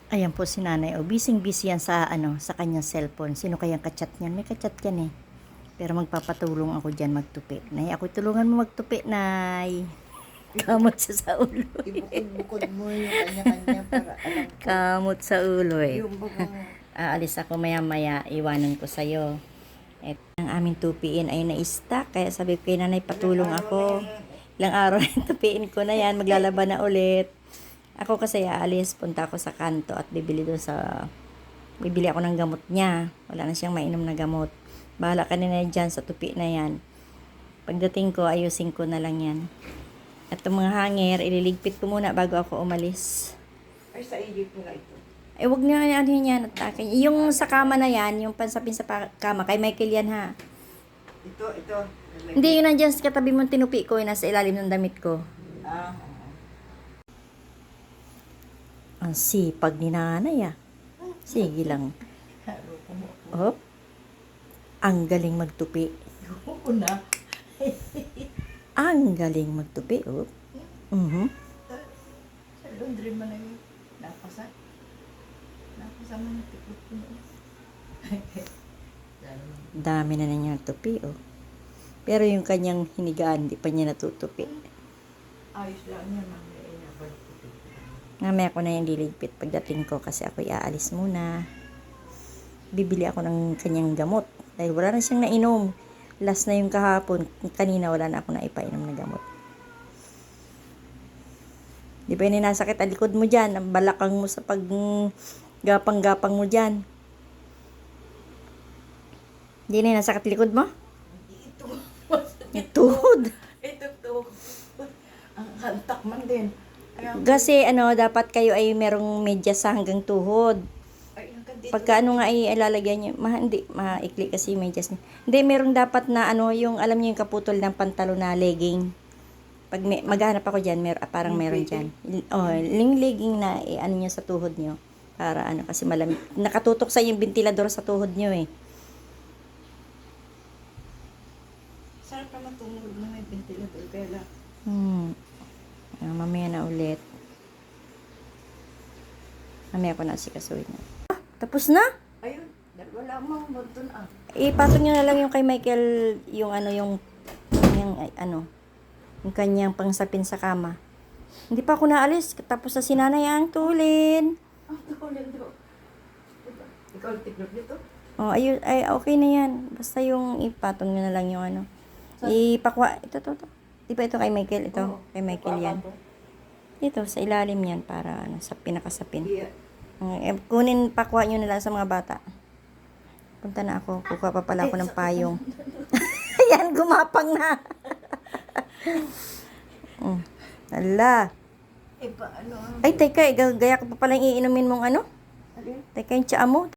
Ayan po si nanay. O, busy-busy yan sa, sa kanyang cellphone. Sino kayang kachat niyan? May kachat yan eh. Pero magpapatulong ako dyan magtupi. Nay, ako tulungan mo magtupi, nay. Kamot siya sa ulo. Ibukod-bukod mo yung kanya-kanya para alam ko. Kamot sa ulo eh. Yung bagang Aalis ako maya-maya. Iwanan ko sa'yo. At ang aming tupiin ay na-stack. Kaya sabi ko kay nanay, patulong ako. Ilang araw na tupiin ko na yan. Maglalaban na ulit. Ako kasi aalis, punta ako sa kanto at bibili ako ng gamot niya. Wala na siyang mainom na gamot. Bahala ka na dyan sa tupi na yan. Pagdating ko, ayusin ko na lang yan. At itong mga hanger, ililigpit ko muna bago ako umalis. ay sa igit mo na ito. Eh, wag niyo ano yan at akin. Yung sa kama na yan, yung pansapin sa kama, kay Michael yan ha. Ito. Hindi, yun nandiyan sa katabi mong tinupi ko, yung nasa ilalim ng damit ko. Ah. Ang sipag ni nanay ah. Sige lang. Oh. Ang galing magtupi. Oo na. Ang galing magtupi, oh. Sa laundry man na yun. Napasa man yung tikot ko na. Dami na niya tupi, oh. Pero yung kanyang hinigaan, di pa niya natutupi. Ayos lang niya, mamaya. Namaya ko na yung liligpit pagdating ko kasi ako aalis muna. Bibili ako ng kanyang gamot. Dahil wala na siyang nainom. Last na yung kahapon. Kanina wala na ako na ipainom na gamot. Di ba yun nasakit ang likod mo dyan? Ang balakang mo sa gapang-gapang mo dyan. Di na nasakit likod mo? Ito. Yung tuhod. Ito. Ang hantak man din. Kasi dapat kayo ay merong medyas sa hanggang tuhod. Pagka nga ay ilalagyan niyo, hindi, maikli kasi yung medyas niyo. Hindi, merong dapat na yung alam niyo yung kaputol ng pantalon na legging. Pag maghanap ako diyan, parang meron diyan. Oh, legging na niyo sa tuhod niyo para kasi malamig. Nakatutok sa yung ventilador sa tuhod niyo eh. Sarap naman tumulog na may ventilador kaya lang. Mamaya na ulit. Mamaya ko na sikasuhin na. Tapos na? Ayun, wala mang bunton ah. Ipatong nyo na lang yung kay Michael, yung yung kanyang pangsapin sa kama. Hindi pa ako naalis, tapos sa sinanay ang tulin. Ang tulad do. Ikaw tiklop dito? Oh, ay, okay na yan. Basta yung ipatong nyo na lang yung ipakwa, ito. Di ba ito kay Michael? Ito, Oo, kay Michael yan. Dito, sa ilalim yan, para sa pinakasapin. Yeah. Kunin, pakwa nyo na lang sa mga bata. Punta na ako. Kukuha pa pala ako ng payong. Ayan, gumapang na. Ala. Paano? Ay, teka, gaya ko pa pala iinumin mong ano? Alin? Teka, yung tsaa mo.